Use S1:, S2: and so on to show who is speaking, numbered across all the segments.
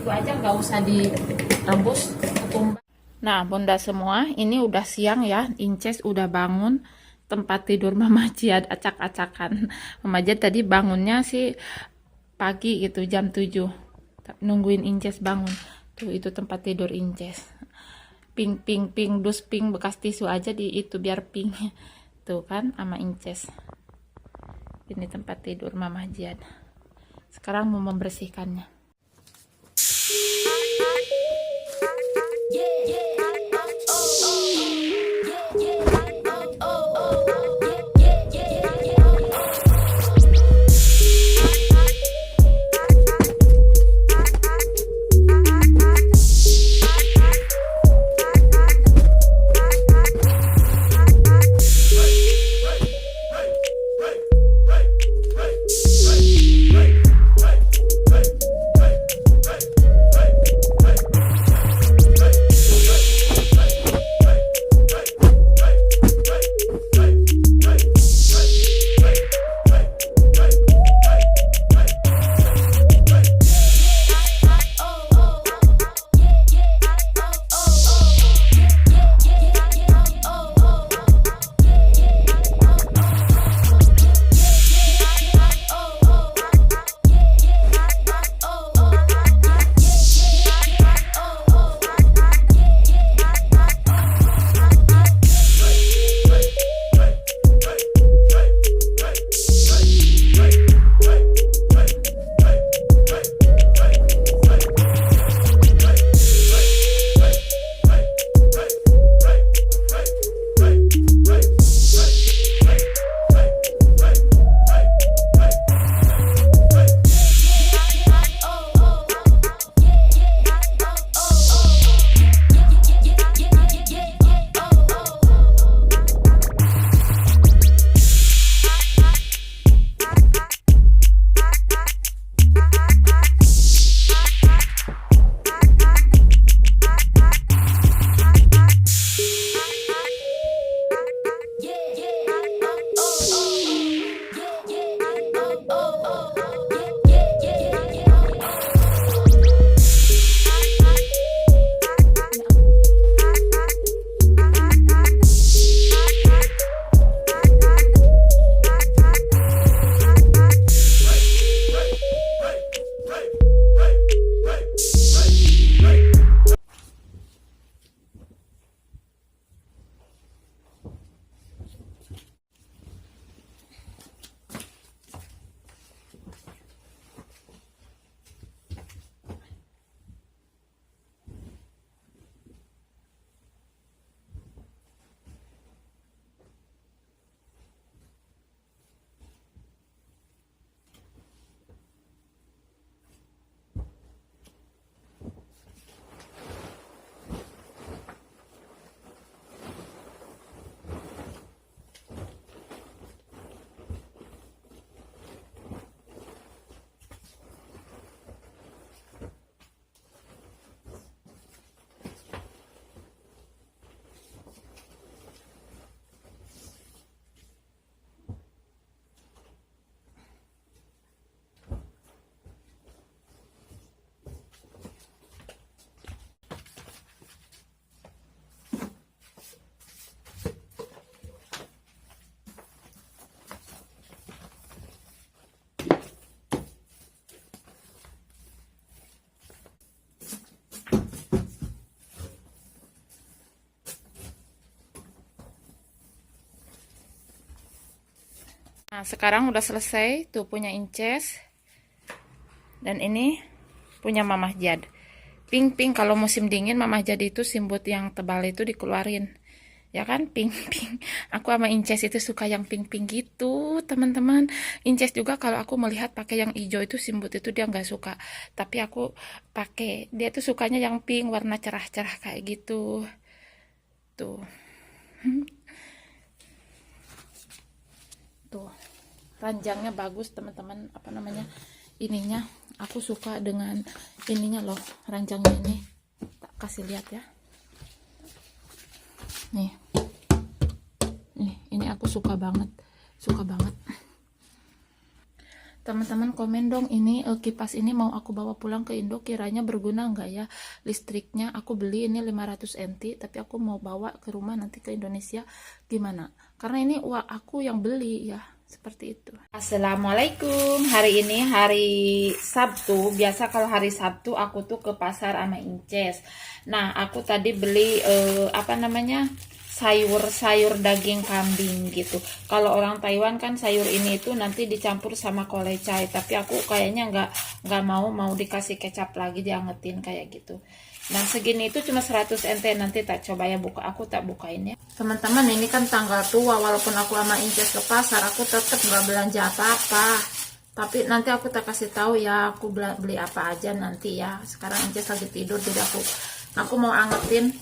S1: aja, nggak usah direbus ketumbar. Nah bunda semua, ini udah siang ya, Inces udah bangun. Tempat tidur Mama Jiad acak-acakan. Mama Jiad tadi bangunnya sih pagi gitu, jam 7, nungguin Inces bangun. Tuh itu tempat tidur Inces. Pink pink pink dus pink, bekas tisu aja di itu biar pink. Tuh kan sama Inces. Ini tempat tidur Mama Jiad. Sekarang mau membersihkannya. Nah, sekarang udah selesai tuh punya Inces. Dan ini punya Mamah Jad. Pink-pink kalau musim dingin Mamah Jad itu simbut yang tebal itu dikeluarin. Ya kan, pink-pink. Aku sama Inces itu suka yang pink-pink gitu, teman-teman. Inces juga kalau aku melihat pakai yang hijau itu simbut itu dia nggak suka. Tapi aku pakai, dia tuh sukanya yang pink warna cerah-cerah kayak gitu. Tuh. Tuh. Ranjangnya bagus teman-teman, apa namanya, ininya aku suka dengan ininya loh, ranjangnya ini. Tak kasih lihat ya, nih ini aku suka banget Teman-teman komen dong, ini kipas ini mau aku bawa pulang ke Indo, kiranya berguna nggak ya listriknya. Aku beli ini 500 NT, tapi aku mau bawa ke rumah nanti ke Indonesia, gimana? Karena ini uang aku yang beli ya, seperti itu. Assalamualaikum, hari ini hari Sabtu. Biasa kalau hari Sabtu aku tuh ke pasar sama Inces. Nah, aku tadi beli apa namanya, sayur-sayur daging kambing gitu. Kalau orang Taiwan kan sayur ini itu nanti dicampur sama kolecai, tapi aku kayaknya nggak mau dikasih kecap lagi, diangetin kayak gitu. Nah, segini itu cuma 100 NT, nanti tak coba ya buka, aku tak bukain ya. Teman-teman, ini kan tanggal tua, walaupun aku sama Inces ke pasar, aku tetap nggak belanja apa-apa. Tapi nanti aku tak kasih tahu ya aku beli apa aja nanti ya. Sekarang Inces lagi tidur, jadi aku mau angetin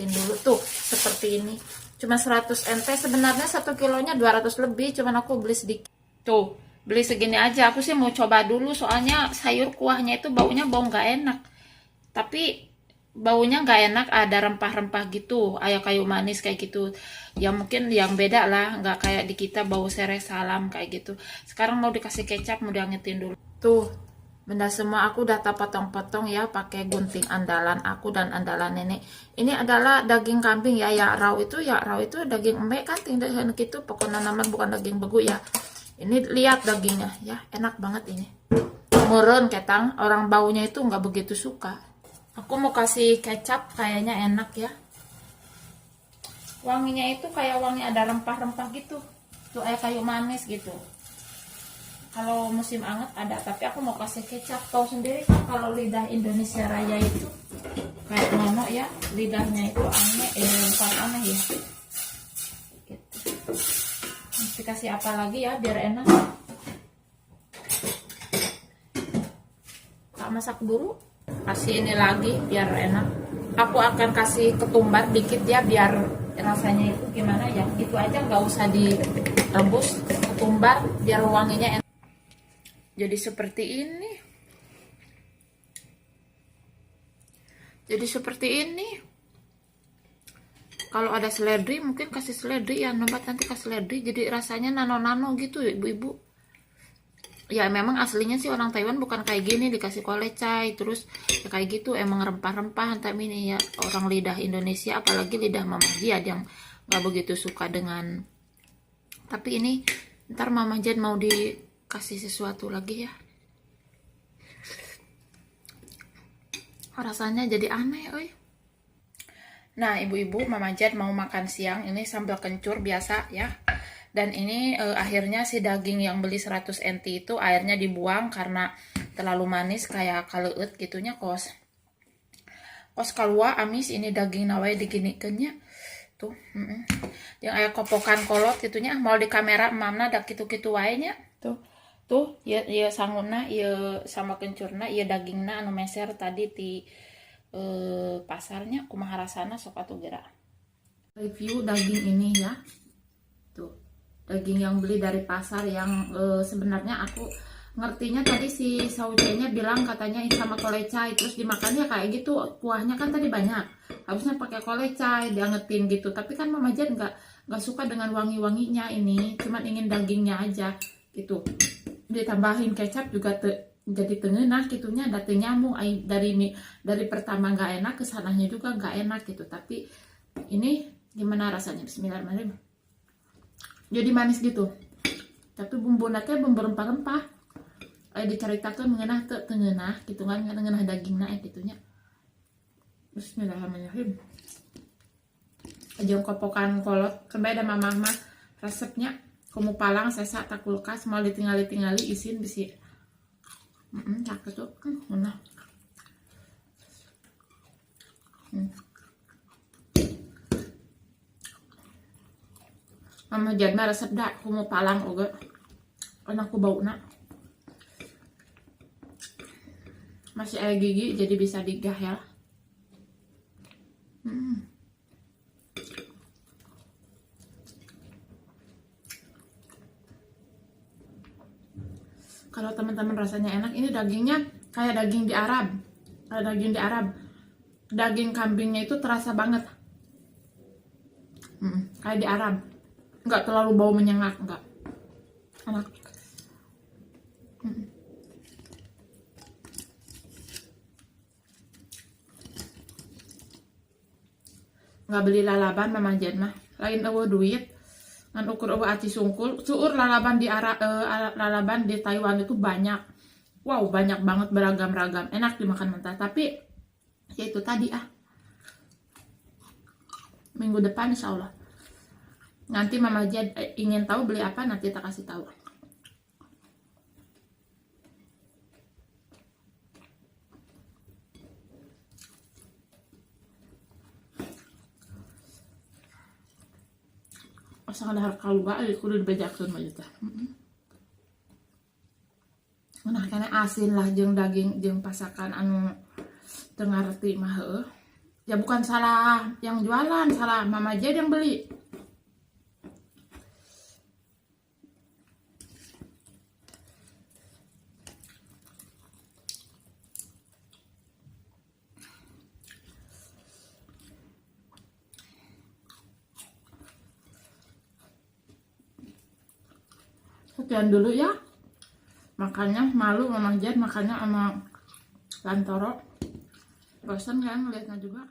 S1: dulu tuh seperti ini. Cuma 100 NT, sebenarnya 1 kilonya 200 lebih, cuman aku beli sedikit. Tuh, beli segini aja. Aku sih mau coba dulu, soalnya sayur kuahnya itu baunya bau nggak enak. Tapi baunya nggak enak, ada rempah-rempah gitu, ayam kayu manis kayak gitu. Ya mungkin yang beda lah, nggak kayak di kita bau serai salam kayak gitu. Sekarang mau dikasih kecap, mau diangetin dulu. Tuh, benda semua aku udah tak potong-potong ya, pakai gunting andalan aku dan andalan nenek. Ini adalah daging kambing ya, raw itu daging embek kan, tinggal gitu, pokoknya nama bukan daging begu ya. Ini lihat dagingnya ya, enak banget ini. Meren ketang, orang baunya itu nggak begitu suka. Aku mau kasih kecap, kayaknya enak ya. Wanginya itu kayak wangi ada rempah-rempah gitu. Tuh kayak kayu manis gitu. Kalau musim anget ada, tapi aku mau kasih kecap. Tahu sendiri kan kalau lidah Indonesia Raya itu kayak nono ya, lidahnya itu aneh, bukan aneh ya. Gitu. Mesti kasih apa lagi ya biar enak. Tak masak dulu, kasih ini lagi biar enak. Aku akan kasih ketumbar dikit ya biar rasanya itu gimana ya. Itu aja, nggak usah direbus, ketumbar biar wanginya enak. Jadi seperti ini. Kalau ada seledri mungkin kasih seledri ya, nombat nanti kasih seledri. Jadi rasanya nano-nano gitu ibu-ibu. Ya memang aslinya sih orang Taiwan bukan kayak gini, dikasih kolecai terus ya kayak gitu, emang rempah-rempah. Tapi ini ya orang lidah Indonesia, apalagi lidah Mama Jiad yang nggak begitu suka dengan. Tapi ini ntar Mama Jiad mau dikasih sesuatu lagi ya. Rasanya jadi aneh, oi. Nah, ibu-ibu, Mama Jiad mau makan siang. Ini sambal kencur biasa ya. Dan ini akhirnya si daging yang beli 100 NT itu airnya dibuang karena terlalu manis kayak kaleut gitunya, kos kalua amis. Ini daging nawai diginikannya tuh. Yang ayah kopokan kolot gitunya, mau di kamera mamna dak kitu-kitu wae nya. Tuh ya sanguna ya sama kencurna ya dagingna anu meser tadi di pasarnya kumaha rasana sok atuh geura. Review daging ini ya. Tuh, daging yang beli dari pasar yang sebenarnya aku ngertinya tadi si saucenya bilang katanya sama kolecai, terus dimakannya kayak gitu, kuahnya kan tadi banyak, harusnya pakai kolecai diangetin gitu. Tapi kan Mama Jiad nggak suka dengan wangi-wanginya, ini cuman ingin dagingnya aja gitu. Ditambahin kecap juga jadi tengenah gitunya, ada nyambung dari pertama nggak enak ke sananya juga nggak enak gitu. Tapi ini gimana rasanya, bismillahirrahmanirrahim, jadi manis gitu, tapi bumbu naknya bumbu rempah-rempah diceritakan mengenah ke tengenah gitu kan, tengenah dagingnya gitunya. Bismillahirrahmanirrahim. Ajong kopokan kolot kembali ada mama resepnya kamu palang sesa tak kulkas, mau ditinggali isin bisi cakep tuh mana Mama Jiad mah resep dah kamu palang oge kan aku bau nak masih ada gigi jadi bisa digah ya. Kalau teman-teman rasanya enak, ini dagingnya kayak daging di Arab. Daging kambingnya itu terasa banget. Kayak di Arab. Nggak terlalu bau menyengat, enggak. Enak. nggak beli lalaban Mama Jen mah lain eueuh duit ngan ukur eueuh aci sungkul seueur lalaban di lalaban di Taiwan itu banyak. Wow, banyak banget beragam-ragam, enak dimakan mentah. Tapi ya itu tadi minggu depan insya Allah nanti Mama Jen ingin tahu beli apa, nanti kita kasih tahu. Asal ada harga lupa, kudu dibejakeun mah eta. Nah, kena asin lah jeung daging jeung pasakan anu teu ngarti mah heueuh. Ya bukan salah yang jualan, salah Mama Jen yang beli. Sekian dulu ya. Makanya malu Mama Jen makannya sama Lantoro. Bosan kan ngeliatnya juga.